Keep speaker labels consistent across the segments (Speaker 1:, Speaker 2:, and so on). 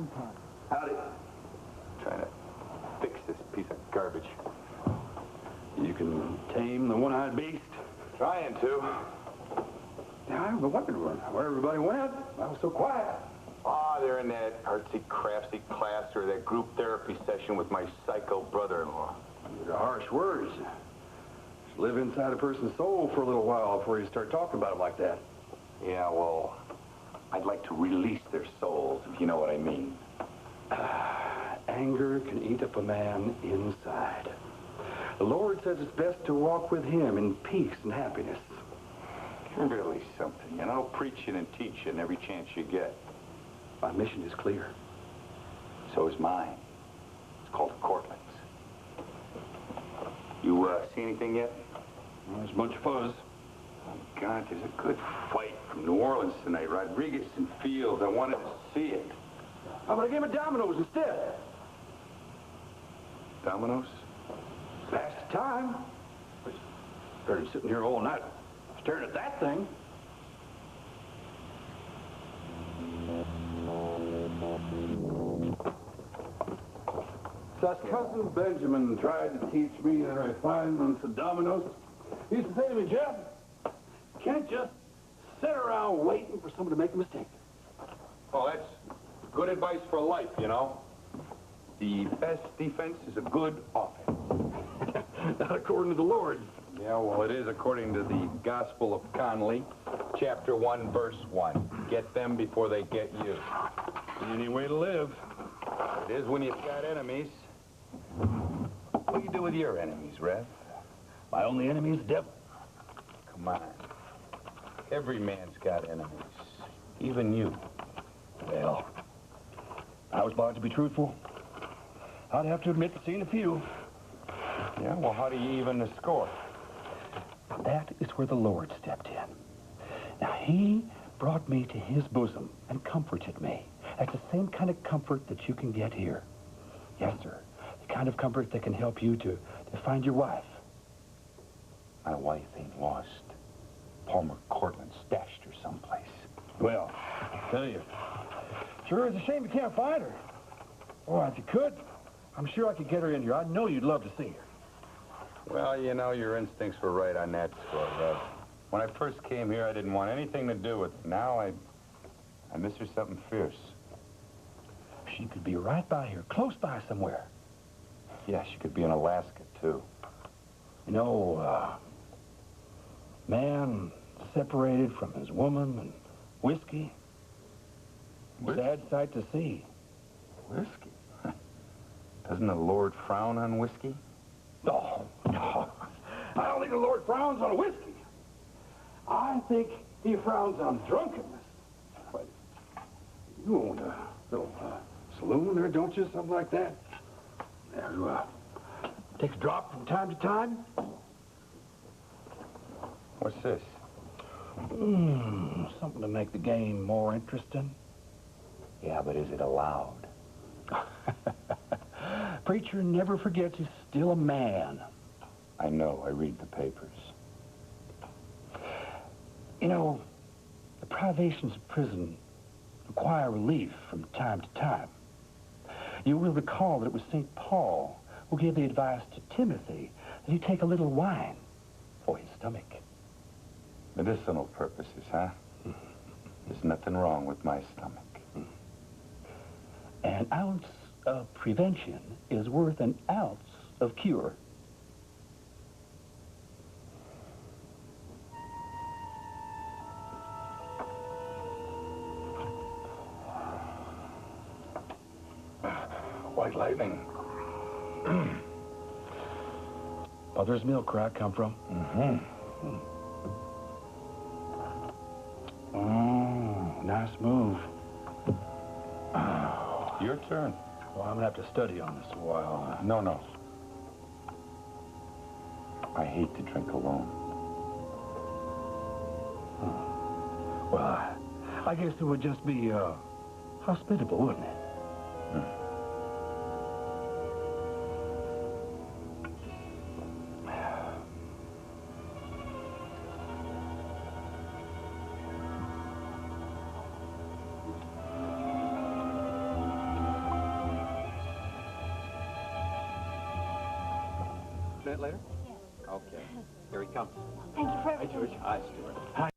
Speaker 1: time.
Speaker 2: Howdy. Trying to fix this piece of garbage.
Speaker 3: You can tame the one-eyed beast?
Speaker 2: Trying to.
Speaker 3: Yeah, I wondered where everybody went. I was so quiet.
Speaker 2: Ah, they're in that artsy-craftsy class or that group therapy session with my psycho brother-in-law.
Speaker 3: These are harsh words. Just live inside a person's soul for a little while before you start talking about them like that.
Speaker 2: Yeah, well, I'd like to release their souls, if you know what I mean.
Speaker 3: Anger can eat up a man inside. The Lord says it's best to walk with him in peace and happiness.
Speaker 2: You're really something, you know, preaching and teaching every chance you get.
Speaker 3: My mission is clear.
Speaker 2: So is mine. It's called Cortlands. You see anything yet?
Speaker 3: Well, there's a bunch of fuzz.
Speaker 2: Oh, God, there's a good fight from New Orleans tonight. Rodriguez and Fields. I wanted to see it.
Speaker 3: How about a game of dominoes instead?
Speaker 2: Dominoes?
Speaker 3: Pass the time. Better than sitting here all night staring at that thing. Such cousin Benjamin tried to teach me the refinements of dominoes. He used to say to me, Jeff, you can't just sit around waiting for someone to make a mistake.
Speaker 2: Well, that's good advice for life, you know. The best defense is a good offense.
Speaker 3: Not according to the Lord.
Speaker 2: Yeah, well, it is according to the Gospel of Conley, chapter 1, verse 1. Get them before they get you.
Speaker 3: Any way to live.
Speaker 2: It is when you've got enemies. What do you do with your enemies, Rev?
Speaker 3: My only enemy is the devil.
Speaker 2: Come on. Every man's got enemies. Even you.
Speaker 3: Well, I was born to be truthful. I'd have to admit to seeing a few.
Speaker 2: Yeah, well, how do you even the score?
Speaker 3: That is where the Lord stepped in. Now, he brought me to his bosom and comforted me. That's the same kind of comfort that you can get here. Yes, sir. The kind of comfort that can help you to find your wife.
Speaker 2: My wife ain't lost. Palmer Cortland stashed her someplace.
Speaker 3: Well, I tell you, sure, it's a shame you can't find her. Oh, if you could, I'm sure I could get her in here. I know you'd love to see her.
Speaker 2: Well, you know, your instincts were right on that score, Rev. When I first came here, I didn't want anything to do with her. Now I miss her something fierce.
Speaker 3: She could be right by here, close by somewhere.
Speaker 2: Yeah, she could be in Alaska, too.
Speaker 3: You know, man separated from his woman and whiskey. Sad sight to see.
Speaker 2: Whiskey? Doesn't the Lord frown on whiskey?
Speaker 3: No, no. I don't think the Lord frowns on whiskey. I think he frowns on drunkenness. But you own a little saloon there, don't you? Something like that? Yeah, you take a drop from time to time?
Speaker 2: What's this?
Speaker 3: Something to make the game more interesting.
Speaker 2: Yeah, but is it allowed?
Speaker 3: Preacher never forgets he's still a man.
Speaker 2: I know. I read the papers.
Speaker 3: You know, the privations of prison require relief from time to time. You will recall that it was St. Paul who gave the advice to Timothy that he take a little wine for his stomach.
Speaker 2: Medicinal purposes, huh? There's nothing wrong with my stomach.
Speaker 3: An ounce of prevention is worth an ounce of cure.
Speaker 2: White lightning.
Speaker 3: Mother's milk, where I come from. Oh, nice move.
Speaker 2: Your turn.
Speaker 3: Well, I'm gonna have to study on this a while.
Speaker 2: No. I hate to drink alone.
Speaker 3: Well, I guess it would just be hospitable, wouldn't it?
Speaker 1: minute later?
Speaker 4: Yes.
Speaker 1: Okay. Here he comes.
Speaker 4: Thank you for
Speaker 1: Hi,
Speaker 4: everything.
Speaker 1: George. Hi, Stuart.
Speaker 3: Hi.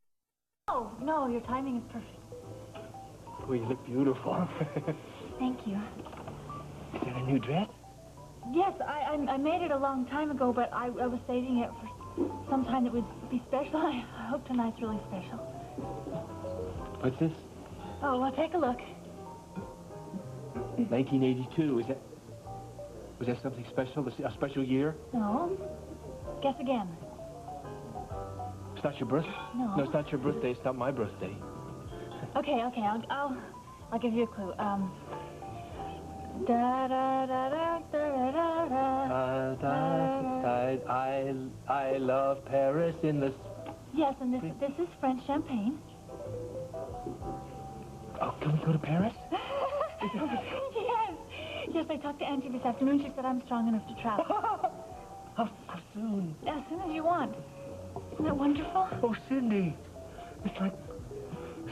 Speaker 4: Oh, no, your timing is perfect.
Speaker 3: Oh, you look beautiful.
Speaker 4: Thank you.
Speaker 3: Is that a new dress?
Speaker 4: Yes, I made it a long time ago, but I was saving it for some time that would be special. I hope tonight's really special.
Speaker 3: What's this?
Speaker 4: Oh, well, take a look.
Speaker 3: 1982. Was that something special? A special year?
Speaker 4: No. Guess again.
Speaker 3: It's not your birthday?
Speaker 4: No.
Speaker 3: No, it's not your birthday. It's not my birthday.
Speaker 4: Okay, I'll give you a clue. Da da da da da da da.
Speaker 3: I love Paris in the...
Speaker 4: Yes, and this is French champagne.
Speaker 3: Oh, can we go to Paris?
Speaker 4: Yes. Yes, I talked to Angie this afternoon. She said I'm strong enough to travel.
Speaker 3: How soon?
Speaker 4: As soon as you want. Isn't that wonderful?
Speaker 3: Oh, Cindy. It's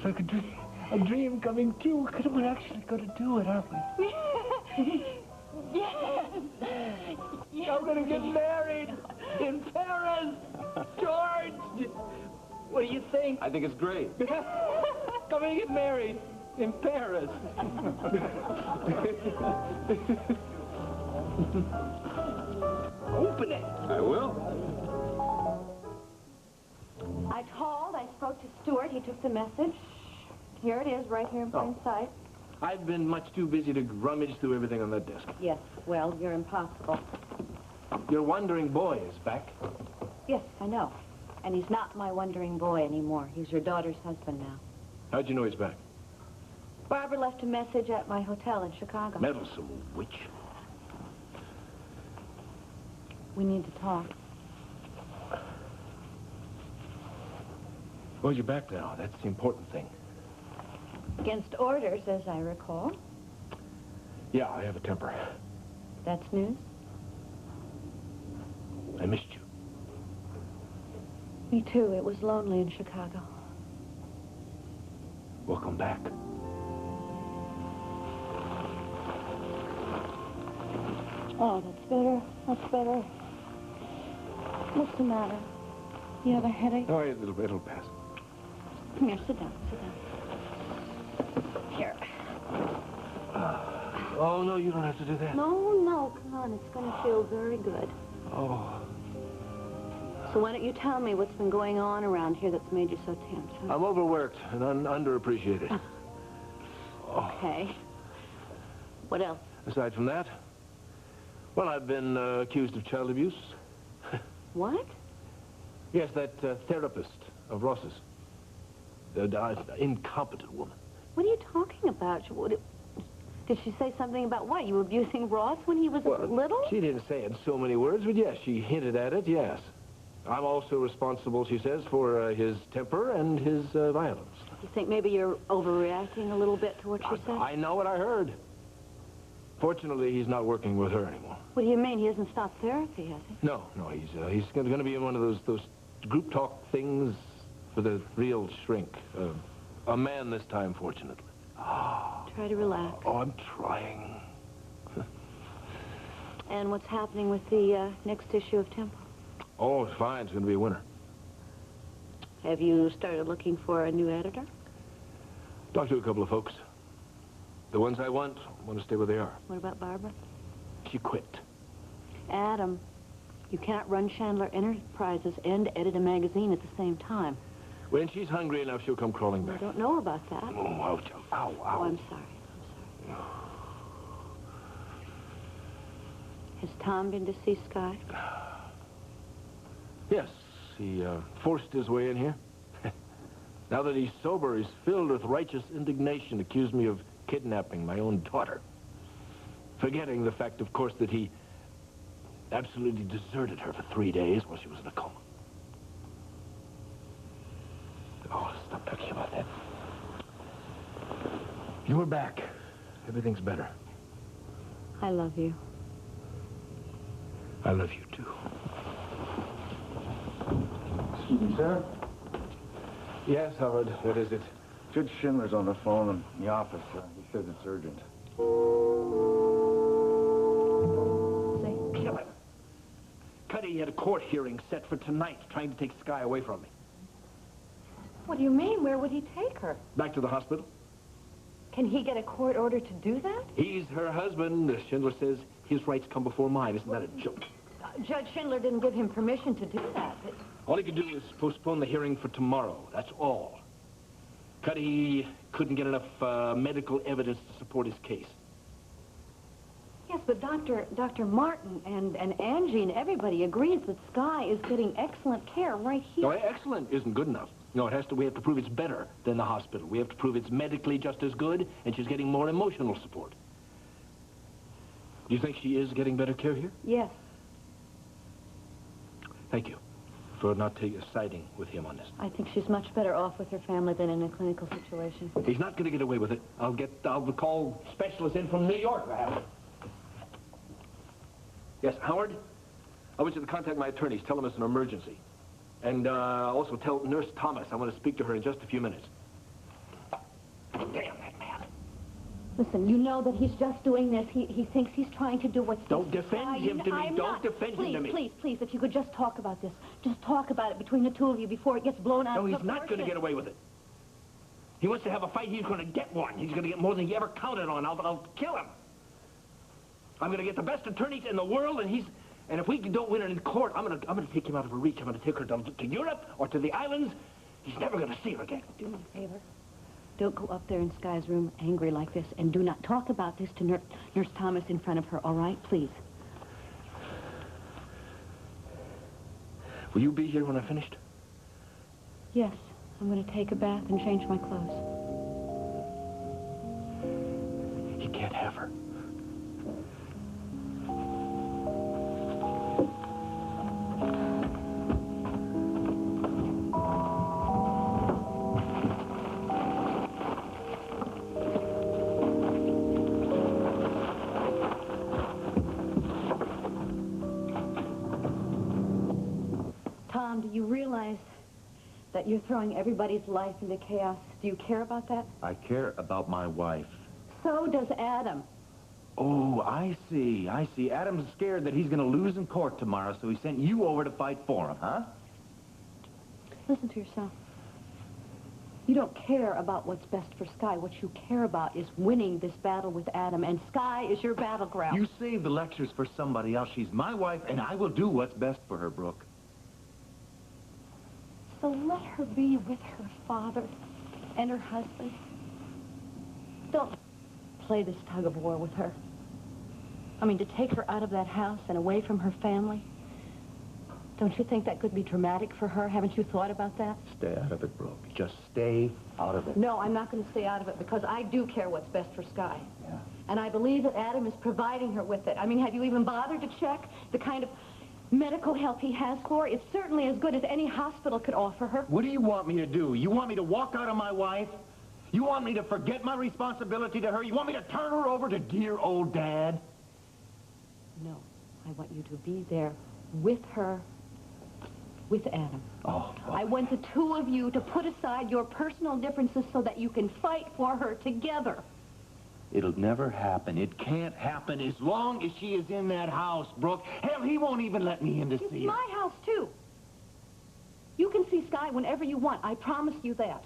Speaker 3: like a dream coming true. We're actually going to do it, aren't we?
Speaker 4: Yes. Yes.
Speaker 3: I'm going to get married in Paris. George, what do you think?
Speaker 1: I think it's great.
Speaker 3: Coming to get married in Paris. Open it.
Speaker 1: I will.
Speaker 5: I called. I spoke to Stuart. He took the message. Here it is, right here in plain sight.
Speaker 3: I've been much too busy to rummage through everything on that desk.
Speaker 5: Yes, well, you're impossible.
Speaker 3: Your wandering boy is back.
Speaker 5: Yes, I know. And he's not my wandering boy anymore. He's your daughter's husband now.
Speaker 3: How'd you know he's back?
Speaker 5: Barbara left a message at my hotel in Chicago.
Speaker 3: Meddlesome witch.
Speaker 5: We need to talk.
Speaker 3: Well, you're back now. That's the important thing.
Speaker 5: Against orders, as I recall.
Speaker 3: Yeah, I have a temper.
Speaker 5: That's news.
Speaker 3: I missed you.
Speaker 5: Me too. It was lonely in Chicago.
Speaker 3: Welcome back.
Speaker 5: Oh, that's better. That's better. What's the matter? You have a headache?
Speaker 3: Oh, it'll pass.
Speaker 5: Come here, sit down, sit down. Here.
Speaker 3: Oh, no, you don't have to do that.
Speaker 5: No, come on. It's going to feel very good.
Speaker 3: Oh.
Speaker 5: So why don't you tell me what's been going on around here that's made you so tense, huh?
Speaker 3: I'm overworked and underappreciated.
Speaker 5: Okay. What else?
Speaker 3: Aside from that, well, I've been accused of child abuse.
Speaker 5: What?
Speaker 3: Yes, that therapist of Ross's. The incompetent woman.
Speaker 5: What are you talking about? Did she say something about what? You abusing Ross when he was little?
Speaker 3: She didn't say it in so many words, but yes, she hinted at it, yes. I'm also responsible, she says, for his temper and his violence.
Speaker 5: You think maybe you're overreacting a little bit to what she said?
Speaker 3: I know what I heard. Fortunately, he's not working with her anymore.
Speaker 5: What do you mean? He hasn't stopped therapy, has he?
Speaker 3: No, he's going to be in one of those group talk things for the real shrink. A man this time, fortunately.
Speaker 5: Try to relax.
Speaker 3: Oh, I'm trying.
Speaker 5: And what's happening with the next issue of Temple?
Speaker 3: Oh, it's fine. It's going to be a winner.
Speaker 5: Have you started looking for a new editor?
Speaker 3: Talked to a couple of folks. The ones I want to stay where they are.
Speaker 5: What about Barbara?
Speaker 3: She quit.
Speaker 5: Adam, you can't run Chandler Enterprises and edit a magazine at the same time.
Speaker 3: When she's hungry enough, she'll come crawling
Speaker 5: I
Speaker 3: back.
Speaker 5: don't know about that.
Speaker 3: Oh, ouch, ow, ow.
Speaker 5: Oh, I'm sorry. Has Tom been to see Sky?
Speaker 3: Yes, he forced his way in here. Now that he's sober, he's filled with righteous indignation, accused me of kidnapping my own daughter. Forgetting the fact, of course, that he absolutely deserted her for 3 days while she was in a coma. Oh, stop talking about that. You're back. Everything's better.
Speaker 5: I love you.
Speaker 3: I love you, too.
Speaker 6: Excuse me, sir?
Speaker 3: Yes, Howard, what is it?
Speaker 6: Judge Schindler's on the phone in the office. He says it's urgent.
Speaker 5: Say.
Speaker 3: Kill him. Cut he had a court hearing set for tonight, trying to take Sky away from me.
Speaker 5: What do you mean? Where would he take her?
Speaker 3: Back to the hospital.
Speaker 5: Can he get a court order to do that?
Speaker 3: He's her husband. Schindler says his rights come before mine. Isn't that a joke?
Speaker 5: Judge Schindler didn't give him permission to do that.
Speaker 3: All he could do is postpone the hearing for tomorrow. That's all. Cuddy couldn't get enough medical evidence to support his case.
Speaker 5: Yes, but Dr. Martin and Angie and everybody agrees that Sky is getting excellent care right here.
Speaker 3: No, excellent isn't good enough. No, we have to prove it's better than the hospital. We have to prove it's medically just as good, and she's getting more emotional support. Do you think she is getting better care here?
Speaker 5: Yes.
Speaker 3: Thank you for not siding with him on this.
Speaker 5: I think she's much better off with her family than in a clinical situation.
Speaker 3: He's not going to get away with it. I'll call specialists in from New York, perhaps. Yes, Howard? I want you to contact my attorneys. Tell them it's an emergency. And also tell Nurse Thomas I want to speak to her in just a few minutes. Damn that man.
Speaker 5: Listen, you know that he's just doing this. He thinks he's trying to do what's best.
Speaker 3: Don't defend him to me.
Speaker 5: I'm
Speaker 3: Don't
Speaker 5: not.
Speaker 3: defend him to me.
Speaker 5: Please, if you could just talk about this. Just talk about it between the two of you before it gets blown out of proportion.
Speaker 3: No, he's not going to get away with it. He wants to have a fight. He's going to get one. He's going to get more than he ever counted on. I'll kill him. I'm going to get the best attorneys in the world, and if we don't win it in court, I'm going to take him out of her reach. I'm going to take her to Europe or to the islands. He's never going to see her again.
Speaker 5: Do me a favor. Don't go up there in Sky's room angry like this, and do not talk about this to Nurse Thomas in front of her, all right? Please.
Speaker 3: Will you be here when I'm finished?
Speaker 5: Yes. I'm going to take a bath and change my clothes.
Speaker 3: He can't have her.
Speaker 5: Tom, do you realize that you're throwing everybody's life into chaos? Do you care about that?
Speaker 6: I care about my wife.
Speaker 5: So does Adam.
Speaker 6: Oh, I see. Adam's scared that he's going to lose in court tomorrow, so he sent you over to fight for him, huh?
Speaker 5: Listen to yourself. You don't care about what's best for Sky. What you care about is winning this battle with Adam, and Sky is your battleground.
Speaker 6: You save the lectures for somebody else. She's my wife, and I will do what's best for her, Brooke.
Speaker 5: So let her be with her father and her husband. Don't play this tug of war with her. I mean, to take her out of that house and away from her family. Don't you think that could be traumatic for her? Haven't you thought about that?
Speaker 6: Stay out of it, Brooke. Just stay out of it.
Speaker 5: No, I'm not going to stay out of it because I do care what's best for Sky.
Speaker 6: Yeah.
Speaker 5: And I believe that Adam is providing her with it. I mean, have you even bothered to check the kind of medical help he has for her? It's certainly as good as any hospital could offer her.
Speaker 6: What do you want me to do? You want me to walk out on my wife? You want me to forget my responsibility to her? You want me to turn her over to dear old Dad?
Speaker 5: No, I want you to be there with her, with Adam.
Speaker 6: Oh, well.
Speaker 5: I want the two of you to put aside your personal differences so that you can fight for her together.
Speaker 6: It'll never happen. It can't happen as long as she is in that house, Brooke. Hell, he won't even let me in to see her.
Speaker 5: It's my house, too. You can see Sky whenever you want. I promise you that.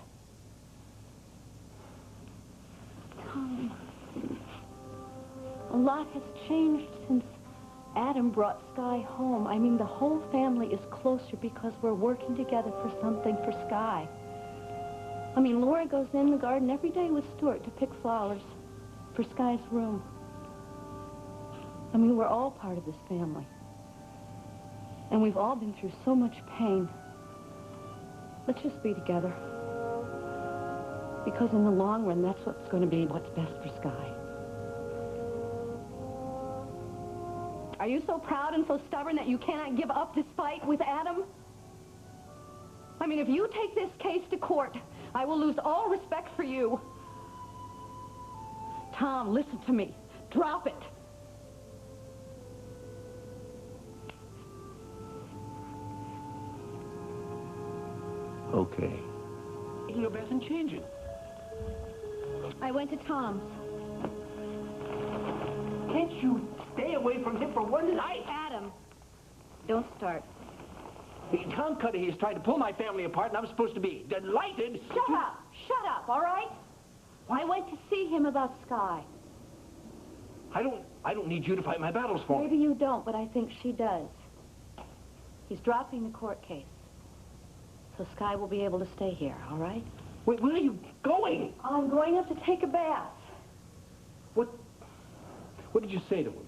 Speaker 5: Tom, a lot has changed since Adam brought Sky home. I mean, the whole family is closer because we're working together for something for Sky. I mean, Laura goes in the garden every day with Stuart to pick flowers for Sky's room. I mean, we're all part of this family. And we've all been through so much pain. Let's just be together. Because in the long run, that's what's going to be what's best for Sky. Are you so proud and so stubborn that you cannot give up this fight with Adam? I mean, if you take this case to court, I will lose all respect for you. Tom, listen to me. Drop it.
Speaker 6: Okay.
Speaker 3: Taking your bath and changing.
Speaker 5: I went to Tom's.
Speaker 3: Can't you stay away from him for one night?
Speaker 5: Adam, Don't start.
Speaker 7: Tom Cudahy has tried to pull my family apart, and I'm supposed to be delighted.
Speaker 5: Shut up! Shut up, all right? I went to see him about Sky.
Speaker 7: I don't need you to fight my battles for me.
Speaker 5: Maybe you don't, but I think she does. He's dropping the court case. So Sky will be able to stay here, all right?
Speaker 7: Wait, where are you going?
Speaker 5: I'm going up to take a bath.
Speaker 7: What did you say to him?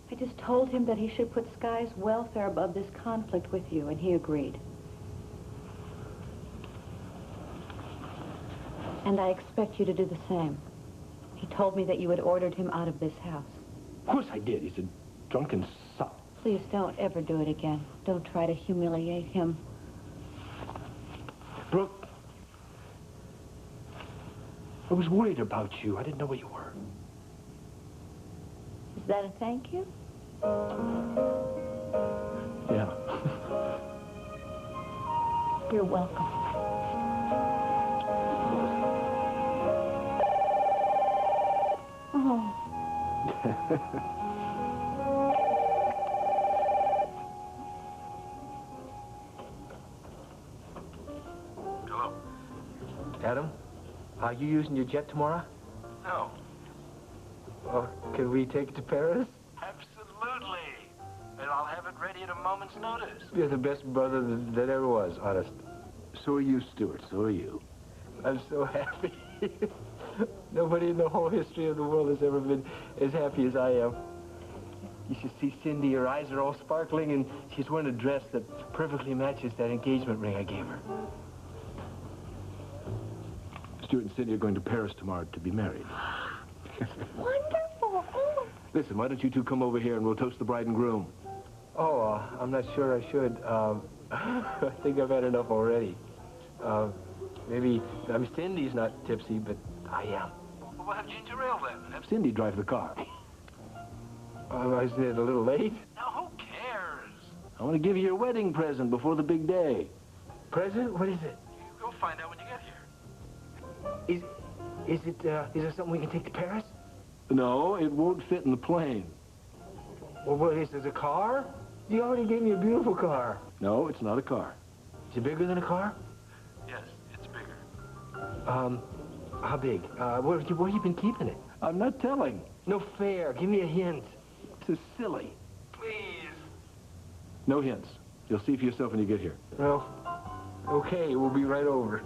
Speaker 5: I just told him that he should put Sky's welfare above this conflict with you, and he agreed. And I expect you to do the same. He told me that you had ordered him out of this house.
Speaker 7: Of course I did. He's a drunken sot.
Speaker 5: Please don't ever do it again. Don't try to humiliate him.
Speaker 7: Brooke, I was worried about you. I didn't know where you were.
Speaker 5: Is that a thank you?
Speaker 7: Yeah.
Speaker 5: You're welcome. Oh.
Speaker 7: Hello. Adam, are you using your jet tomorrow?
Speaker 8: No.
Speaker 7: Well, can we take it to Paris?
Speaker 8: Absolutely. And I'll have it ready at a moment's notice.
Speaker 7: You're the best brother that ever was, honest.
Speaker 2: So are you, Stuart. So are you.
Speaker 7: I'm so happy. Nobody in the whole history of the world has ever been as happy as I am. You should see Cindy. Her eyes are all sparkling, and she's wearing a dress that perfectly matches that engagement ring I gave her.
Speaker 2: Stuart and Cindy are going to Paris tomorrow to be married.
Speaker 5: Wonderful. Oh.
Speaker 2: Listen, why don't you two come over here and we'll toast the bride and groom?
Speaker 7: Oh, I'm not sure I should. I think I've had enough already. Maybe, Cindy's not tipsy, but I am.
Speaker 8: Well, we'll have ginger ale then.
Speaker 2: Have Cindy drive the car.
Speaker 7: Isn't it a little late?
Speaker 8: Now, who cares?
Speaker 2: I want to give you your wedding present before the big day.
Speaker 7: Present? What is it?
Speaker 8: You'll find out when you get here.
Speaker 7: Is it something we can take to Paris?
Speaker 2: No, it won't fit in the plane.
Speaker 7: Well, what is it, a car? You already gave me a beautiful car.
Speaker 2: No, it's not a car.
Speaker 7: Is it bigger than a car?
Speaker 8: Yes, it's bigger.
Speaker 7: How big? Where you been keeping it?
Speaker 2: I'm not telling.
Speaker 7: No fair. Give me a hint.
Speaker 2: This is silly.
Speaker 8: Please.
Speaker 2: No hints. You'll see for yourself when you get here.
Speaker 7: Well, okay, we'll be right over.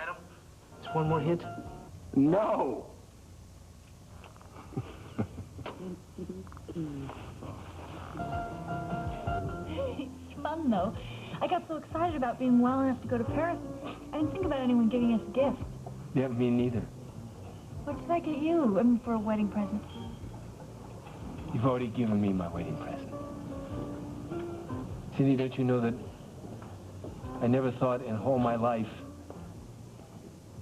Speaker 8: Adam?
Speaker 7: Just one more hint.
Speaker 2: No!
Speaker 4: It's fun, though. I got so excited about being well enough to go to Paris, I didn't think about anyone giving us a gift.
Speaker 7: Yeah, me neither.
Speaker 4: What did I get you, for a wedding present?
Speaker 7: You've already given me my wedding present. Cindy, don't you know that I never thought in all my life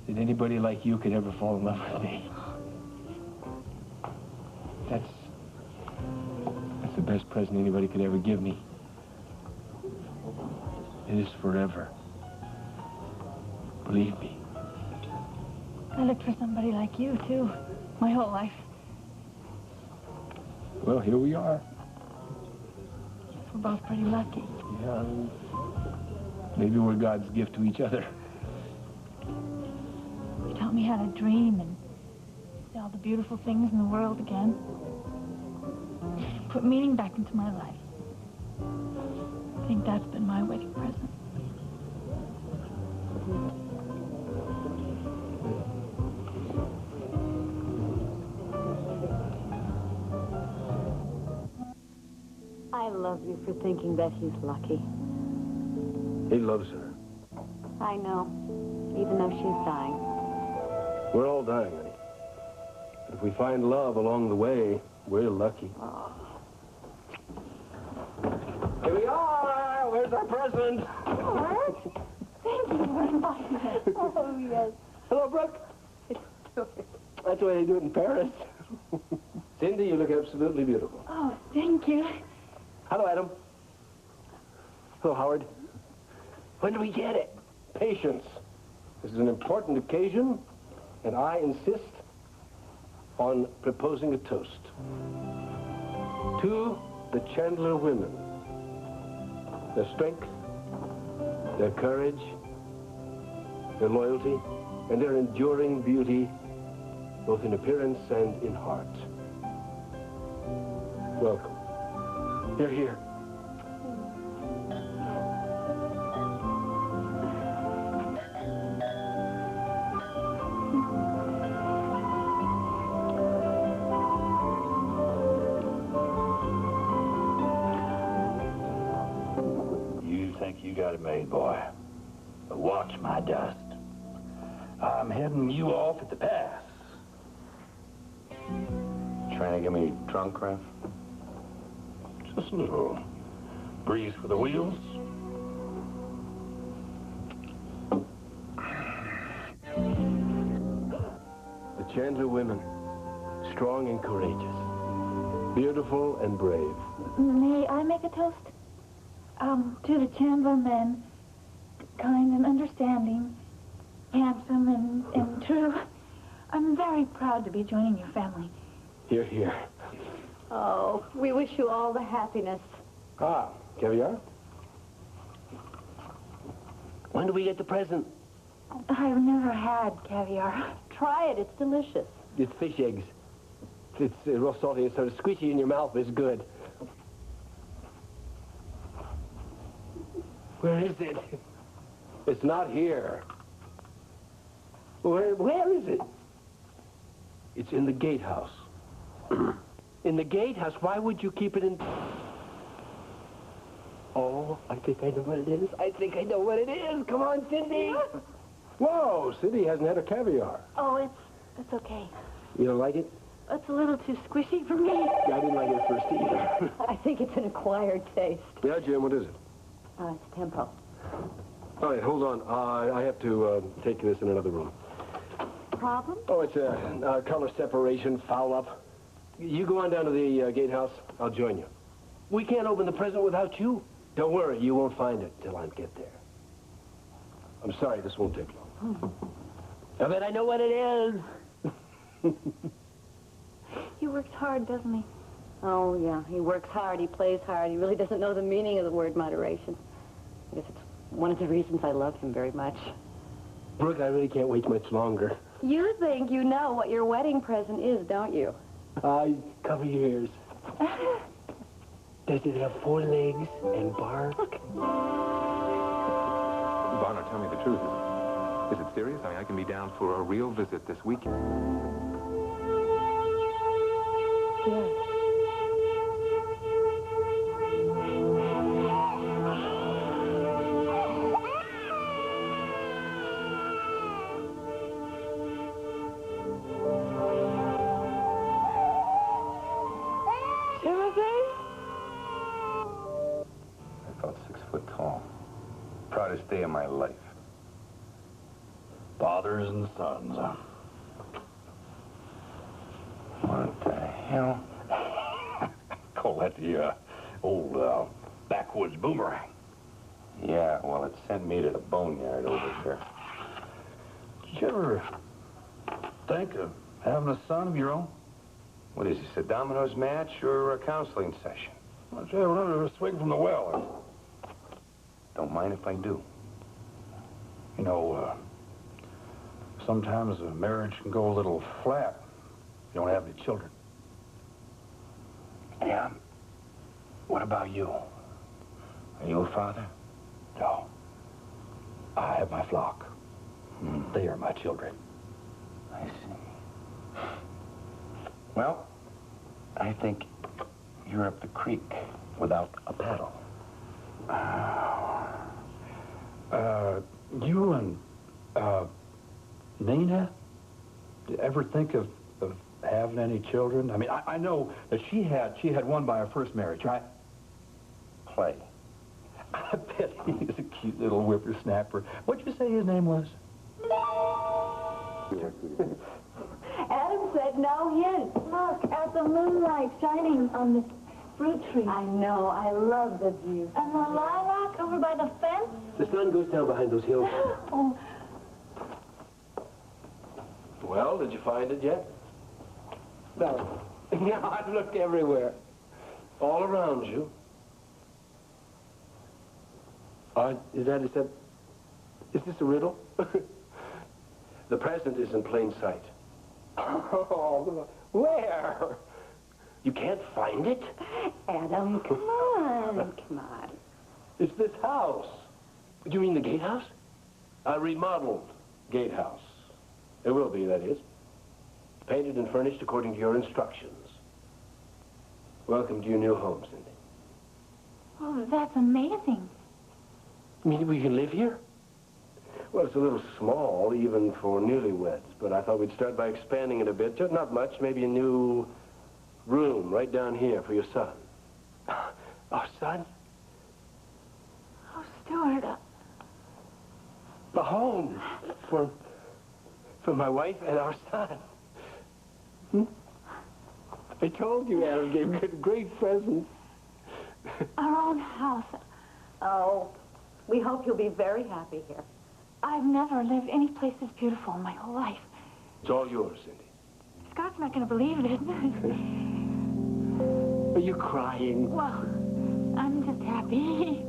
Speaker 7: that anybody like you could ever fall in love with me? That's the best present anybody could ever give me. It is forever. Believe me.
Speaker 4: I looked for somebody like you, too, my whole life.
Speaker 7: Well, here we are.
Speaker 4: We're both pretty lucky.
Speaker 7: Yeah, maybe we're God's gift to each other.
Speaker 4: You taught me how to dream and see all the beautiful things in the world again. Put meaning back into my life. I think that's been my wedding present.
Speaker 5: I love you for thinking that he's lucky.
Speaker 2: He loves her.
Speaker 5: I know, even though she's dying.
Speaker 2: We're all dying, honey. But if we find love along the way, we're lucky.
Speaker 5: Oh.
Speaker 7: Here we are! Where's our present?
Speaker 5: What? Thank you very much. Oh, yes.
Speaker 7: Hello, Brooke. That's the way they do it in Paris. Cindy, you look absolutely beautiful.
Speaker 5: Oh, thank you.
Speaker 7: Hello, Adam. Hello, Howard. When do we get it?
Speaker 2: Patience. This is an important occasion, and I insist on proposing a toast.
Speaker 7: To the Chandler women. Their strength, their courage, their loyalty, and their enduring beauty, both in appearance and in heart. Welcome. They're here.
Speaker 3: You think you got it made, boy. But watch my dust. I'm heading you off at the pass.
Speaker 2: Trying to get me drunk, Ref?
Speaker 3: Just a little grease for the wheels.
Speaker 7: The Chandler women, strong and courageous, beautiful and brave.
Speaker 4: May I make a toast? To the Chandler men, kind and understanding, handsome and true. I'm very proud to be joining your family.
Speaker 7: Here, here.
Speaker 5: Oh, we wish you all the happiness.
Speaker 7: Ah, caviar? When do we get the present?
Speaker 4: I've never had caviar.
Speaker 5: Try it. It's delicious.
Speaker 7: It's fish eggs. It's real salty. It's sort of squishy in your mouth. It's good. Where is it? It's not here. Where is it? It's in the gatehouse. In the gatehouse? Why would you keep it in... Oh, I think I know what it is. I think I know what it is. Come on, Cindy. Whoa, Cindy hasn't had a caviar.
Speaker 4: Oh, it's okay.
Speaker 7: You don't like it?
Speaker 4: It's a little too squishy for me.
Speaker 7: Yeah, I didn't like it at first either.
Speaker 5: I think it's an acquired taste.
Speaker 7: Yeah, Jim, what is it?
Speaker 5: It's tempo.
Speaker 7: All right, hold on. I have to take this in another room.
Speaker 5: Problem?
Speaker 7: Oh, it's a color separation, foul up. You go on down to the gatehouse. I'll join you. We can't open the present without you. Don't worry, you won't find it till I get there. I'm sorry, this won't take long. I bet I know what it is.
Speaker 4: He works hard, doesn't he?
Speaker 5: Oh, yeah. He works hard. He plays hard. He really doesn't know the meaning of the word moderation. I guess it's one of the reasons I love him very much.
Speaker 7: Brooke, I really can't wait much longer.
Speaker 5: You think you know what your wedding present is, don't you?
Speaker 7: Cover your ears. Does it have 4 legs and bark?
Speaker 9: Bonner, tell me the truth. Is it serious? I mean, I can be down for a real visit this weekend.
Speaker 5: Yes.
Speaker 2: About 6 foot tall. Proudest day of my life.
Speaker 3: Fathers and sons.
Speaker 2: What the hell?
Speaker 3: Call that the old backwoods boomerang.
Speaker 2: Yeah, well, it sent me to the boneyard over here.
Speaker 3: Did you ever think of having a son of your own?
Speaker 2: What is this, a dominoes match or a counseling session?
Speaker 3: I'll tell you, another swing from the well.
Speaker 2: Don't mind if I do.
Speaker 3: You know, sometimes a marriage can go a little flat. You don't have any children.
Speaker 2: Yeah. What about you? Are you a father?
Speaker 3: No. I have my flock. They are my children.
Speaker 2: I see. Well, I think you're up the creek without a paddle.
Speaker 3: You and, Nina, did you ever think of having any children? I mean, I know that she had one by her first marriage, right?
Speaker 2: Play.
Speaker 3: I bet he is a cute little whippersnapper. What'd you say his name was?
Speaker 5: Adam said no hint.
Speaker 4: Look at the moonlight shining on this fruit tree.
Speaker 5: I know. I love the view.
Speaker 4: And the lilac over by the fence.
Speaker 7: The sun goes down behind those hills.
Speaker 4: Oh,
Speaker 7: Well, did you find it yet? No. Yeah, I've looked everywhere.
Speaker 3: all around you. Is this a riddle? The present is in plain sight. Oh, where? You can't find it?
Speaker 5: Adam, come on, come on.
Speaker 3: It's this house. Do you mean the gatehouse? A remodeled gatehouse. It will be, that is. Painted and furnished according to your instructions. Welcome to your new home, Cindy.
Speaker 4: Oh, that's amazing.
Speaker 3: You mean we can live here? Well, it's a little small, even for newlyweds, but I thought we'd start by expanding it a bit. Just not much, maybe a new room right down here for your son. Our son?
Speaker 4: Oh, Stuart.
Speaker 3: A home for my wife and our son. Hmm? I told you Adam gave me a great present.
Speaker 4: Our own house.
Speaker 5: Oh, we hope you'll be very happy here.
Speaker 4: I've never lived any place as beautiful in my whole life.
Speaker 3: It's all yours, Cindy.
Speaker 4: Scott's not going to believe it.
Speaker 3: Are you crying?
Speaker 4: Well, I'm just happy.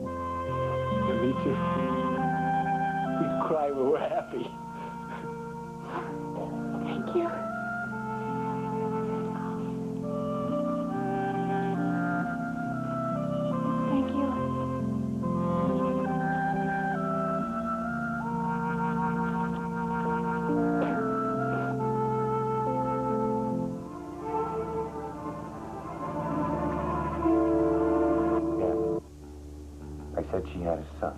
Speaker 3: Me too. We cry when we're happy.
Speaker 4: Thank you. Thank you.
Speaker 2: I said she had a son.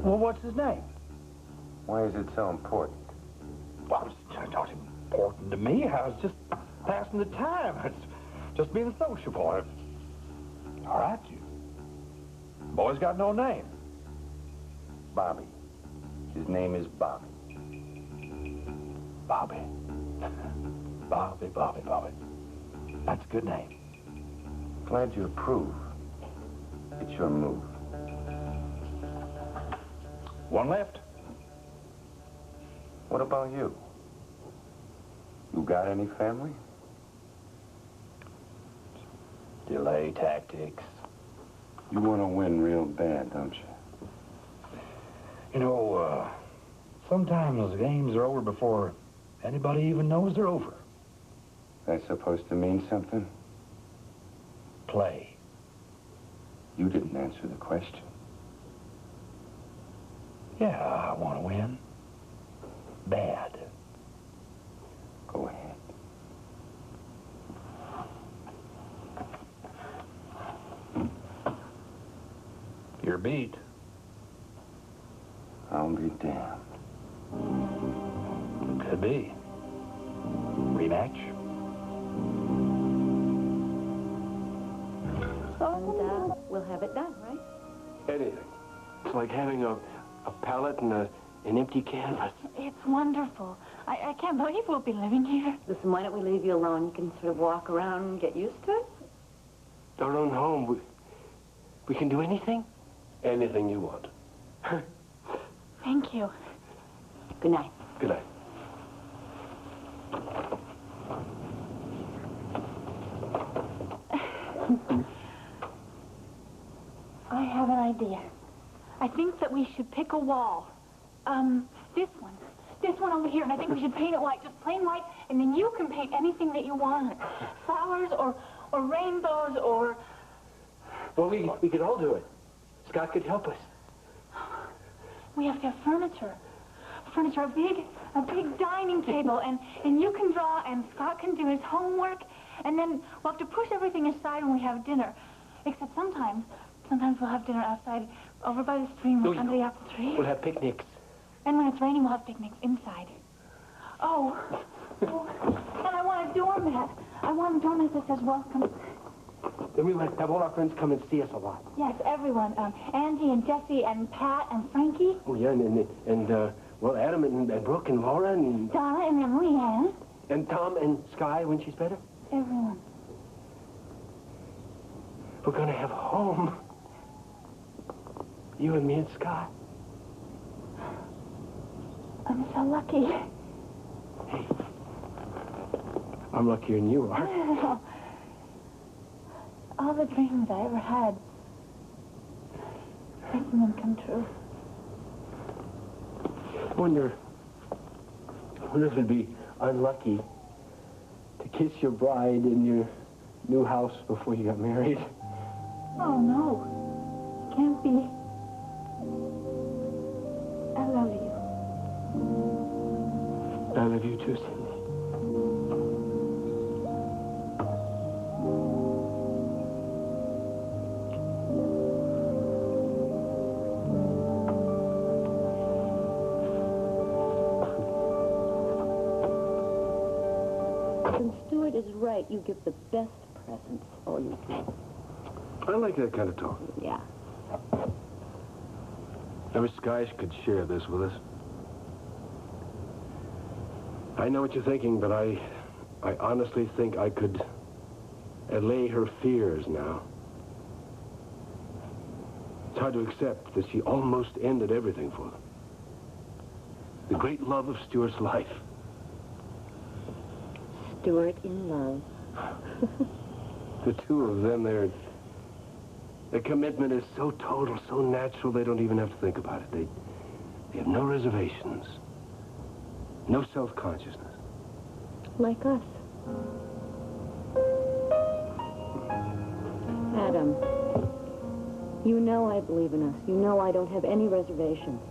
Speaker 3: Well, what's his name?
Speaker 2: Why is it so important?
Speaker 3: Well, it's not important to me. I was just passing the time. It's just being sociable. All right, you. Boy's got no name.
Speaker 2: Bobby. His name is Bobby.
Speaker 3: Bobby. Bobby. That's a good name.
Speaker 2: Glad you approve. It's your move.
Speaker 3: One left.
Speaker 2: What about you? You got any family?
Speaker 3: Delay tactics.
Speaker 2: You want to win real bad, don't you?
Speaker 3: You know, sometimes games are over before anybody even knows they're over.
Speaker 2: That's supposed to mean something?
Speaker 3: Play.
Speaker 2: You didn't answer the question.
Speaker 3: Yeah, I want to win. Bad.
Speaker 2: Go ahead.
Speaker 3: You're beat.
Speaker 2: I'll be damned.
Speaker 3: Could be. Rematch.
Speaker 5: And we'll have it done, right?
Speaker 3: Anything. It's like having a palette and an empty canvas.
Speaker 4: It's wonderful. I can't believe we'll be living here.
Speaker 5: Listen, why don't we leave you alone? You can sort of walk around and get used to it.
Speaker 3: Our own home. We can do anything? Anything you want.
Speaker 4: Thank you.
Speaker 5: Good night.
Speaker 3: Good night.
Speaker 4: I have an idea. I think that we should pick a wall. This one. This one over here, and I think we should paint it white, just plain white, and then you can paint anything that you want. Flowers or rainbows or...
Speaker 3: Well, we could all do it. Scott could help us.
Speaker 4: We have to have furniture. Furniture, a big dining table, and you can draw, and Scott can do his homework, and then we'll have to push everything aside when we have dinner. Except sometimes we'll have dinner outside, over by the stream, under the apple tree.
Speaker 3: We'll have picnics.
Speaker 4: And when it's raining, we'll have picnics inside. Oh, and I want a doormat. I want a doormat that says welcome.
Speaker 3: Then we might have all our friends come and see us a lot.
Speaker 4: Yes, everyone. Angie and Jessie and Pat and Frankie.
Speaker 3: Oh, yeah, and well, Adam and Brooke and Laura and...
Speaker 4: Donna and Emily Ann.
Speaker 3: And Tom and Sky when she's better.
Speaker 4: Everyone.
Speaker 3: We're going to have a home. You and me and Sky.
Speaker 4: I'm so lucky.
Speaker 3: Hey, I'm luckier than you are.
Speaker 4: all the dreams I ever had, making them come true.
Speaker 7: I wonder if it'd be unlucky to kiss your bride in your new house before you got married.
Speaker 4: Oh, no. It can't be. I love you.
Speaker 7: I love you too, Cindy.
Speaker 5: When Stuart is right, you give the best presents. Oh, you do.
Speaker 3: I like that kind of talk.
Speaker 5: Yeah.
Speaker 3: I wish Sky could share this with us. I know what you're thinking, but I honestly think I could allay her fears now. It's hard to accept that she almost ended everything for them. The great love of Stuart's life.
Speaker 5: Stuart in love.
Speaker 3: The two of them, their commitment is so total, so natural, they don't even have to think about it. They have no reservations, no self-consciousness.
Speaker 5: Like us. Adam, you know I believe in us. You know I don't have any reservations.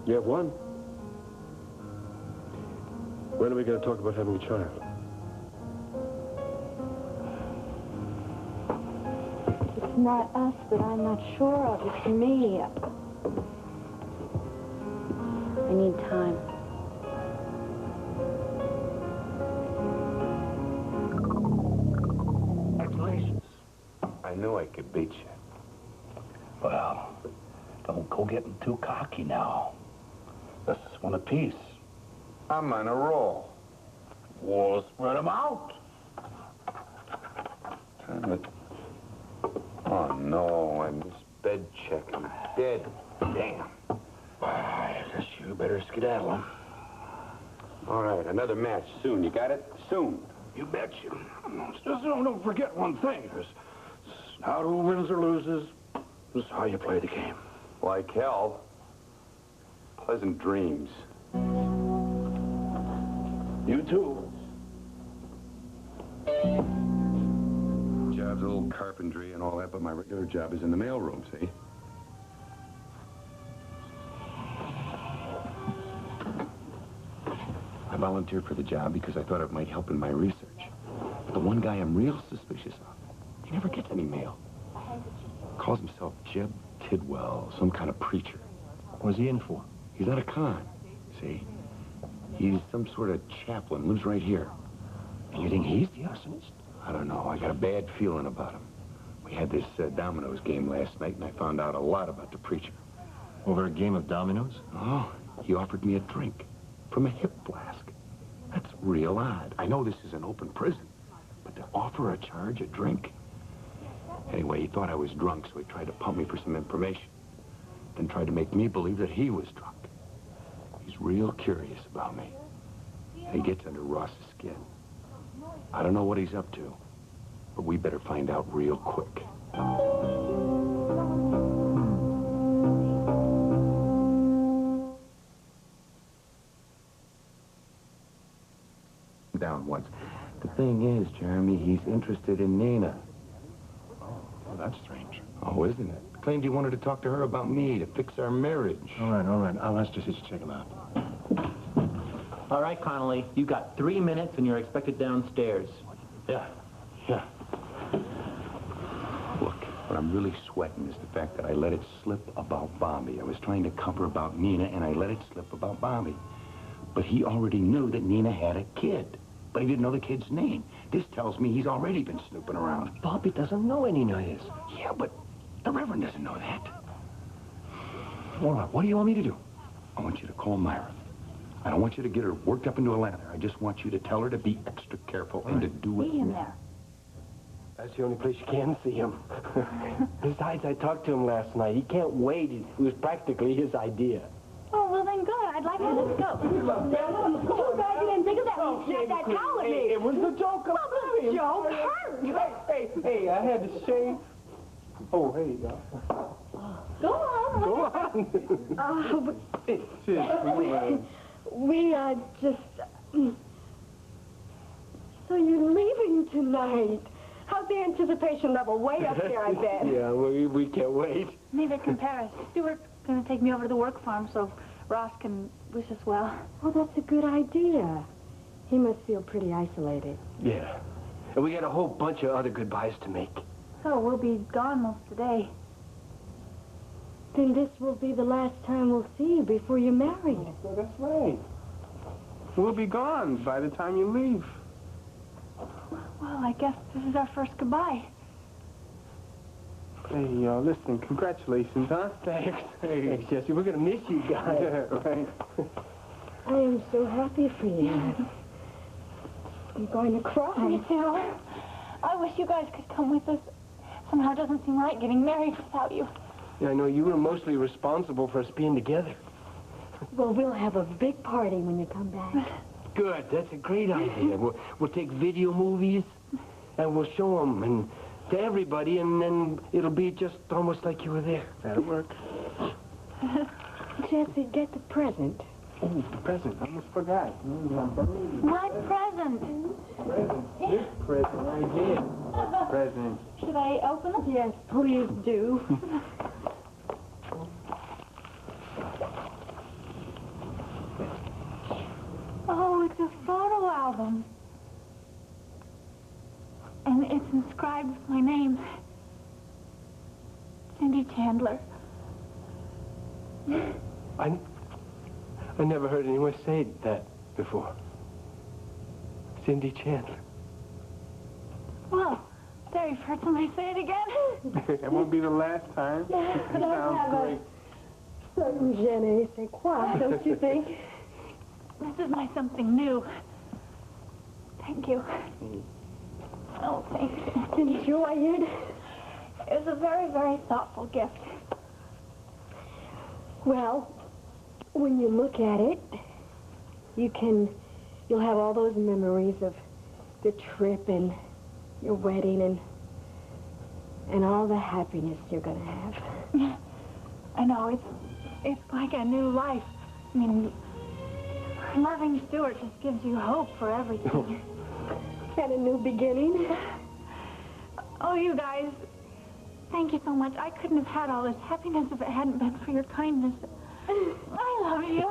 Speaker 3: You have one. When are we going to talk about having a child?
Speaker 5: It's not us that I'm not sure of. It's me. I need time.
Speaker 1: Congratulations.
Speaker 2: I knew I could beat you.
Speaker 1: Well, don't go getting too cocky now. This is one apiece.
Speaker 2: I'm on a roll.
Speaker 1: We'll spread them out.
Speaker 2: Damn it. Oh, no, I missed bed check. I'm dead. Damn.
Speaker 1: I guess you better skedaddle.
Speaker 2: All right, another match soon. You got it? Soon.
Speaker 3: You bet you. Just don't forget one thing. It's not who wins or loses. It's how you play the game.
Speaker 2: Like hell. Pleasant dreams.
Speaker 3: You too.
Speaker 2: Job's a little carpentry and all that, but my regular job is in the mailroom, see?
Speaker 10: I volunteered for the job because I thought it might help in my research. But the one guy I'm real suspicious of, he never gets any mail. Calls himself Jeb Tidwell, some kind of preacher.
Speaker 6: What's he in for?
Speaker 10: He's not a con, see? He's some sort of chaplain, lives right here.
Speaker 6: And you think he's the arsonist?
Speaker 10: I don't know, I got a bad feeling about him. We had this dominoes game last night, and I found out a lot about the preacher.
Speaker 6: Over a game of dominoes?
Speaker 10: Oh, he offered me a drink from a hip flask. That's real odd. I know this is an open prison, but to offer a charge a drink? Anyway, he thought I was drunk, so he tried to pump me for some information. Then tried to make me believe that he was drunk. He's real curious about me. And he gets under Ross's skin. I don't know what he's up to, but we better find out real quick. Down once. The thing is, Jeremy, he's interested in Nina.
Speaker 6: Oh, that's strange.
Speaker 10: Oh, isn't it? Claimed he wanted to talk to her about me, to fix our marriage.
Speaker 6: All right. Let's just check him out. All right, Connolly, you got 3 minutes and you're expected downstairs.
Speaker 10: Yeah. Look, what I'm really sweating is the fact that I let it slip about Bobby. I was trying to cover about Nina, and I let it slip about Bobby. But he already knew that Nina had a kid. But he didn't know the kid's name. This tells me he's already been snooping around.
Speaker 6: Bobby doesn't know any Nina is.
Speaker 10: Yeah, but the Reverend doesn't know that.
Speaker 6: All right, what do you want me to do?
Speaker 10: I want you to call Myra. I don't want you to get her worked up into a lather. I just want you to tell her to be extra careful and to do it.
Speaker 4: See him there.
Speaker 7: That's the only place you can see him. Besides, I talked to him last night. He can't wait. It was practically his idea.
Speaker 4: Oh, well, then good. I'd like to. Let's go. Too bad you didn't think of that when you snapped that towel at me.
Speaker 7: It was the joke.
Speaker 4: Well,
Speaker 7: hurry.
Speaker 5: Joe, hurry.
Speaker 7: Hey, I had to shave. Oh, hey,
Speaker 5: Go on.
Speaker 7: go on. Hey, sis,
Speaker 5: We are just... So you're leaving tonight. How's the anticipation level? Way up there, I bet.
Speaker 7: Yeah, we can't wait.
Speaker 4: Neither can Paris. Stuart's going to take me over to the work farm so Ross can wish us well.
Speaker 5: Oh, that's a good idea. He must feel pretty isolated.
Speaker 7: Yeah. And we got a whole bunch of other goodbyes to make.
Speaker 4: So we'll be gone most of the day.
Speaker 5: Then this will be the last time we'll see you before you're married.
Speaker 7: So that's right. We'll be gone by the time you leave.
Speaker 4: Well, I guess this is our first goodbye.
Speaker 7: Hey, listen, congratulations, huh? Thanks. Hey. Thanks, Jesse. We're going to miss you guys. Yeah, right.
Speaker 5: I am so happy for you. I'm going to cry.
Speaker 4: Me too. I wish you guys could come with us. Somehow it doesn't seem right getting married without you.
Speaker 7: Yeah, I know you were mostly responsible for us being together.
Speaker 5: Well, we'll have a big party when you come back.
Speaker 7: Good. That's a great idea. We'll take video movies, and we'll show them and to everybody, and then it'll be just almost like you were there. That'll work.
Speaker 5: Jesse, get the present.
Speaker 7: Oh, the present. I almost forgot.
Speaker 4: What present?
Speaker 7: This present right here. Present.
Speaker 4: Should I open it?
Speaker 5: Yes, please do.
Speaker 4: Oh, it's a photo album. And it's inscribed with my name. Cindy Chandler.
Speaker 7: I never heard anyone say that before. Cindy Chandler.
Speaker 4: Well, there you've heard somebody say it again.
Speaker 7: That won't be the last time. Sounds great.
Speaker 5: Certain je ne sais quoi, don't you think?
Speaker 4: This is my something new. Thank you. Oh, thank you.
Speaker 5: Enjoy it.
Speaker 4: It was a very, very thoughtful gift.
Speaker 5: Well, when you look at it, you'll have all those memories of the trip and your wedding and all the happiness you're going to have.
Speaker 4: I know, it's like a new life. I mean, loving Stuart just gives you hope for everything.
Speaker 5: And a new beginning.
Speaker 4: Oh, you guys, thank you so much. I couldn't have had all this happiness if it hadn't been for your kindness. I love you.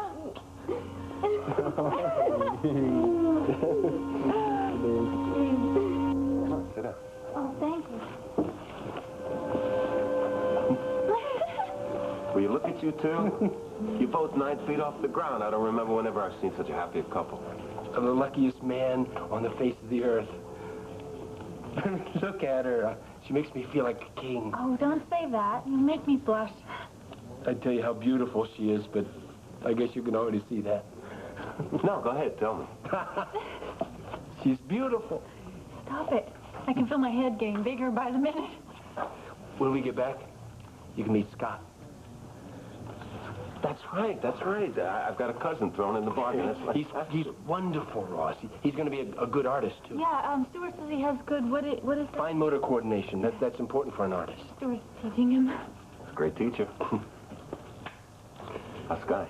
Speaker 9: Sit down.
Speaker 4: Oh, thank you.
Speaker 11: Will you look at you two? You're both 9 feet off the ground. I don't remember whenever I've seen such a happy couple.
Speaker 7: I'm the luckiest man on the face of the earth. Look at her. She makes me feel like a king.
Speaker 4: Oh, don't say that. You make me blush.
Speaker 7: I'd tell you how beautiful she is, but I guess you can already see that.
Speaker 11: No, go ahead, tell me.
Speaker 7: She's beautiful.
Speaker 4: Stop it. I can feel my head getting bigger by the minute.
Speaker 7: When we get back, you can meet Scott.
Speaker 11: That's right, that's right. I've got a cousin thrown in the bargain. That's right.
Speaker 7: He's wonderful, Ross. He's going to be a good artist, too.
Speaker 4: Yeah, Stuart says he has good, what is that?
Speaker 7: Fine motor coordination. That's important for an artist.
Speaker 4: Stuart's teaching him.
Speaker 11: Great teacher. How's Sky?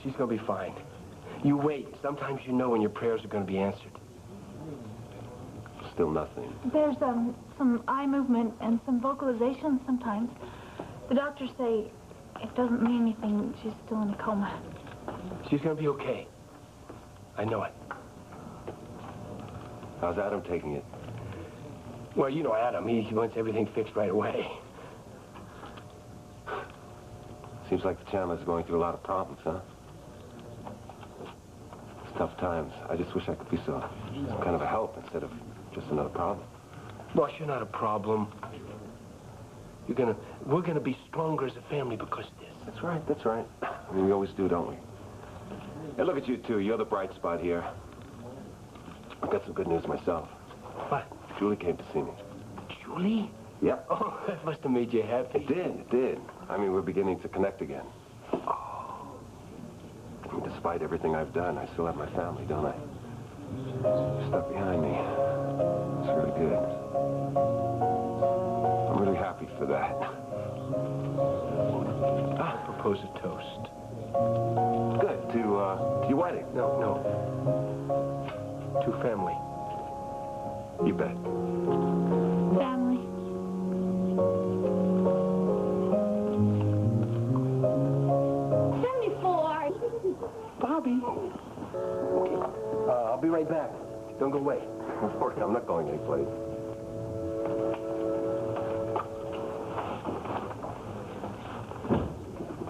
Speaker 7: She's going to be fine. You wait. Sometimes you know when your prayers are going to be answered.
Speaker 11: Still nothing.
Speaker 4: There's some eye movement and some vocalization sometimes. The doctors say it doesn't mean anything. She's still in a coma.
Speaker 7: She's going to be okay. I know it.
Speaker 11: How's Adam taking it?
Speaker 7: Well, you know Adam. He wants everything fixed right away.
Speaker 11: Seems like the Chandler's going through a lot of problems, huh? It's tough times. I just wish I could be some kind of a help instead of just another problem.
Speaker 7: Ross, you're not a problem. We're gonna be stronger as a family because of this.
Speaker 11: That's right, that's right. I mean, we always do, don't we? Hey, look at you two. You're the bright spot here. I've got some good news myself.
Speaker 7: What?
Speaker 11: Julie came to see me.
Speaker 7: Julie?
Speaker 11: Yep.
Speaker 7: Oh, that must have made you happy.
Speaker 11: It did. I mean, we're beginning to connect again. Oh. I mean, despite everything I've done, I still have my family, don't I? stuff behind me. It's really good. I'm really happy for that.
Speaker 7: I propose a toast.
Speaker 11: Good. To your wedding?
Speaker 7: No. To family.
Speaker 11: You bet.
Speaker 4: Family. 74.
Speaker 7: Bobby. Okay. I'll be right back. Don't go away.
Speaker 11: Of course, I'm not going anyplace.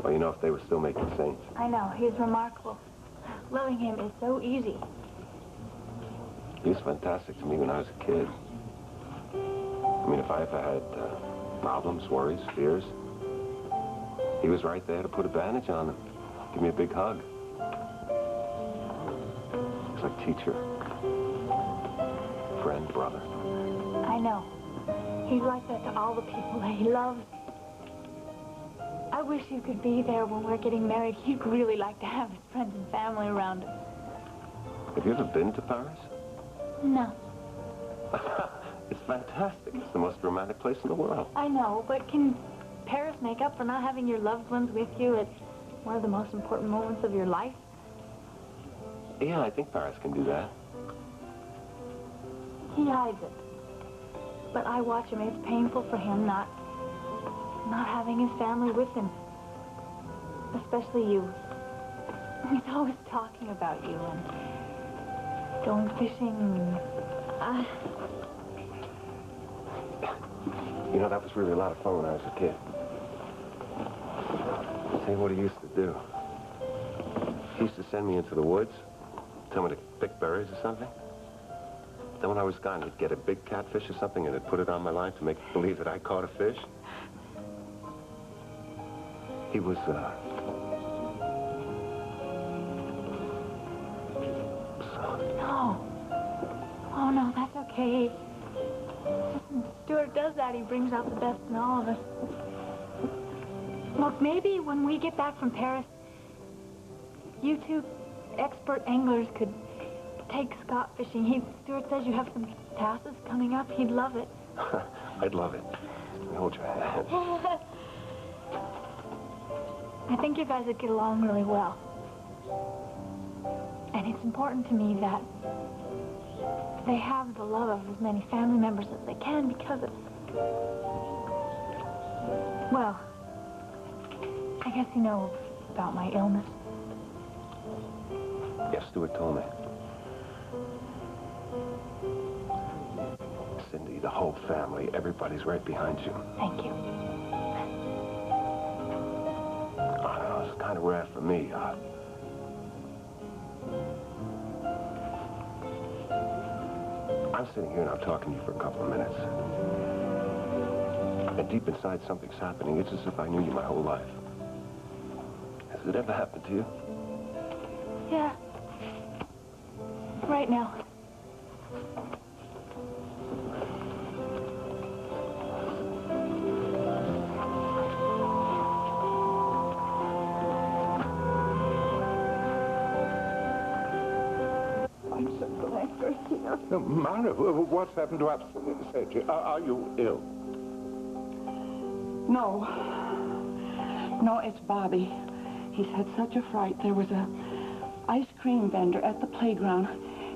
Speaker 11: Well, you know, if they were still making saints.
Speaker 4: I know, he's remarkable. Loving him is so easy.
Speaker 11: He was fantastic to me when I was a kid. I mean, if I ever had problems, worries, fears, he was right there to put a bandage on them. Give me a big hug. He's like teacher, friend, brother.
Speaker 4: I know. He's like that to all the people that he loves. I wish you could be there when we're getting married. He'd really like to have his friends and family around us.
Speaker 11: Have you ever been to Paris?
Speaker 4: No.
Speaker 11: It's fantastic. It's the most romantic place in the world.
Speaker 4: I know, but can Paris make up for not having your loved ones with you at one of the most important moments of your life?
Speaker 11: Yeah, I think Paris can do that.
Speaker 4: He hides it. But I watch him. It's painful for him not having his family with him. Especially you. He's always talking about you and going fishing and...
Speaker 11: You know, that was really a lot of fun when I was a kid. See what he used to do. He used to send me into the woods, tell me to pick berries or something. Then when I was gone, he'd get a big catfish or something and he'd put it on my line to make believe that I caught a fish. He was,
Speaker 4: No. Oh, no, that's okay. When Stuart does that, he brings out the best in all of us. Look, maybe when we get back from Paris, you two expert anglers could take Scott fishing. Stuart says you have some passes coming up. He'd love it.
Speaker 11: I'd love it. Hold your hand.
Speaker 4: I think you guys would get along really well. And it's important to me that they have the love of as many family members as they can because of... Well, I guess you know about my illness.
Speaker 11: Yes, Stuart told me. Cindy, the whole family, everybody's right behind you.
Speaker 4: Thank you.
Speaker 11: I don't know, it's kind of rare for me. I'm sitting here now talking to you for a couple of minutes. And deep inside, something's happening. It's as if I knew you my whole life. Has it ever happened to you?
Speaker 4: Yeah. Right now. I'm so glad you're here.
Speaker 3: Mara, what's happened to upset you? Are you ill?
Speaker 12: No. No, it's Bobby. He's had such a fright. There was a ice cream vendor at the playground,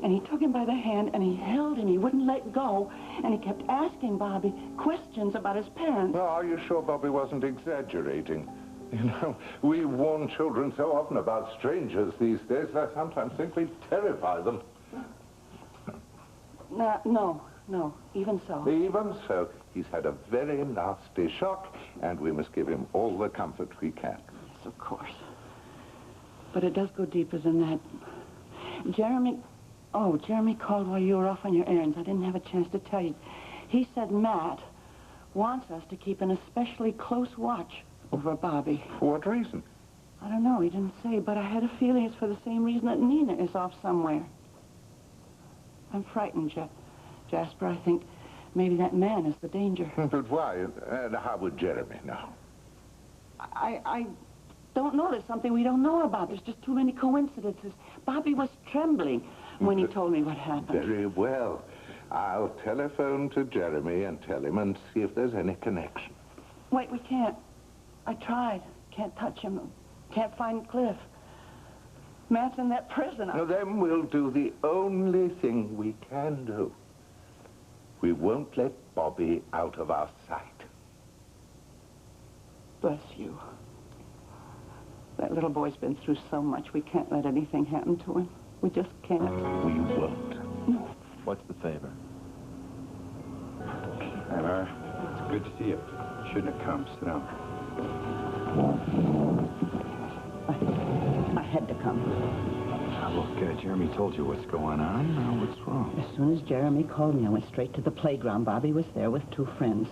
Speaker 12: and he took him by the hand, and he held him. He wouldn't let go, and he kept asking Bobby questions about his parents.
Speaker 3: Well, are you sure Bobby wasn't exaggerating? You know, we warn children so often about strangers these days, I sometimes think we terrify them.
Speaker 12: No, even so.
Speaker 3: Even so, he's had a very nasty shock, and we must give him all the comfort we can.
Speaker 12: Yes, of course. But it does go deeper than that. Jeremy called while you were off on your errands. I didn't have a chance to tell you. He said Matt wants us to keep an especially close watch over Bobby.
Speaker 3: For what reason?
Speaker 12: I don't know. He didn't say, but I had a feeling it's for the same reason that Nina is off somewhere. I'm frightened, Jasper. I think maybe that man is the danger.
Speaker 3: But why? And how would Jeremy know?
Speaker 12: I don't know. There's something we don't know about. There's just too many coincidences. Bobby was trembling. when he told me what happened.
Speaker 13: Very well. I'll telephone to Jeremy and tell him and see if there's any connection.
Speaker 12: Wait, we can't. I tried. Can't touch him. Can't find Cliff. Matt's in that prison.
Speaker 13: Now, then we'll do the only thing we can do. We won't let Bobby out of our sight.
Speaker 12: Bless you. That little boy's been through so much, we can't let anything happen to him. We just can't.
Speaker 13: We won't.
Speaker 12: No.
Speaker 2: What's the favor? Hi, Mara. It's good to see you. Shouldn't have come. Sit down.
Speaker 12: I had to come.
Speaker 10: Look, Jeremy told you what's going on. Now, what's wrong?
Speaker 12: As soon as Jeremy called me, I went straight to the playground. Bobby was there with 2 friends.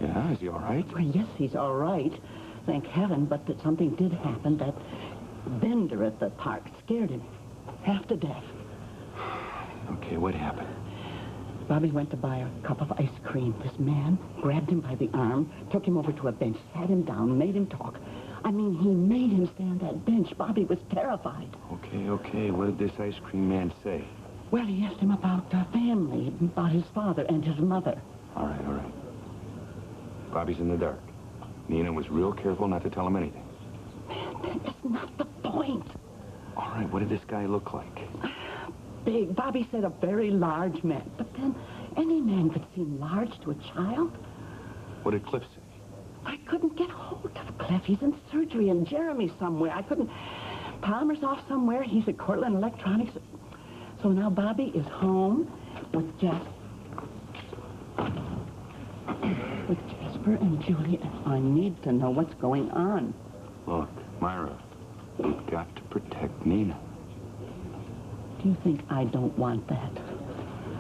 Speaker 10: Yeah, is he all right?
Speaker 12: Well, yes, he's all right. Thank heaven, but that something did happen. That vendor at the park scared him half to death.
Speaker 10: Okay, what happened?
Speaker 12: Bobby went to buy a cup of ice cream. This man grabbed him by the arm, took him over to a bench, sat him down, made him talk. I mean, he made him stand that bench. Bobby was terrified.
Speaker 10: Okay. What did this ice cream man say?
Speaker 12: Well, he asked him about family, about his father and his mother.
Speaker 10: All right. Bobby's in the dark. Nina was real careful not to tell him anything.
Speaker 12: Man, that is not the point.
Speaker 10: All right, what did this guy look like?
Speaker 12: Big. Bobby said a very large man. But then, any man could seem large to a child.
Speaker 10: What did Cliff say?
Speaker 12: I couldn't get hold of Cliff. He's in surgery, and Jeremy's somewhere. I couldn't... Palmer's off somewhere. He's at Cortland Electronics. So now Bobby is home with with Jasper and Julie, and I need to know what's going on.
Speaker 10: Look, Myra, we've got to protect Nina.
Speaker 12: Do you think I don't want that?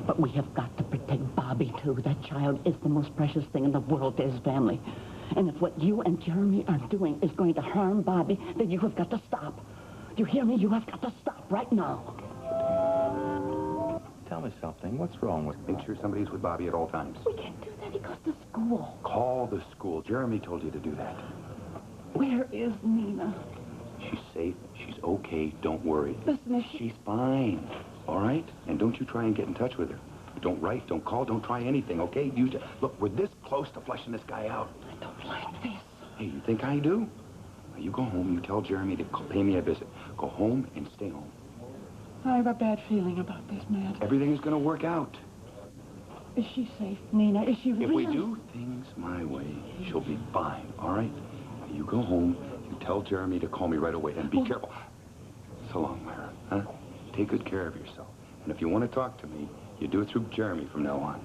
Speaker 12: But we have got to protect Bobby, too. That child is the most precious thing in the world to his family. And if what you and Jeremy are doing is going to harm Bobby, then you have got to stop. Do you hear me? You have got to stop right now.
Speaker 10: Tell me something. What's wrong with... Make sure somebody's with Bobby at all times.
Speaker 12: We can't do that. He goes to school.
Speaker 10: Call the school. Jeremy told you to do that.
Speaker 12: Where is Nina?
Speaker 10: She's safe. She's okay. Don't worry.
Speaker 12: Listen, if
Speaker 10: She's fine. All right? And don't you try and get in touch with her. Don't write, don't call, don't try anything, okay? You just... Look, we're this close to flushing this guy out.
Speaker 12: I don't like this.
Speaker 10: Hey, you think I do? Now, you go home, you tell Jeremy to pay me a visit. Go home and stay home.
Speaker 12: I have a bad feeling about this, Matt.
Speaker 10: Everything is going to work out.
Speaker 12: Is she safe, Nina? Is she really...
Speaker 10: If we do things my way, she'll be fine, all right? Now, you go home, you tell Jeremy to call me right away, and be careful. So long, Myra, huh? Take good care of yourself. And if you want to talk to me, you do it through Jeremy from now on.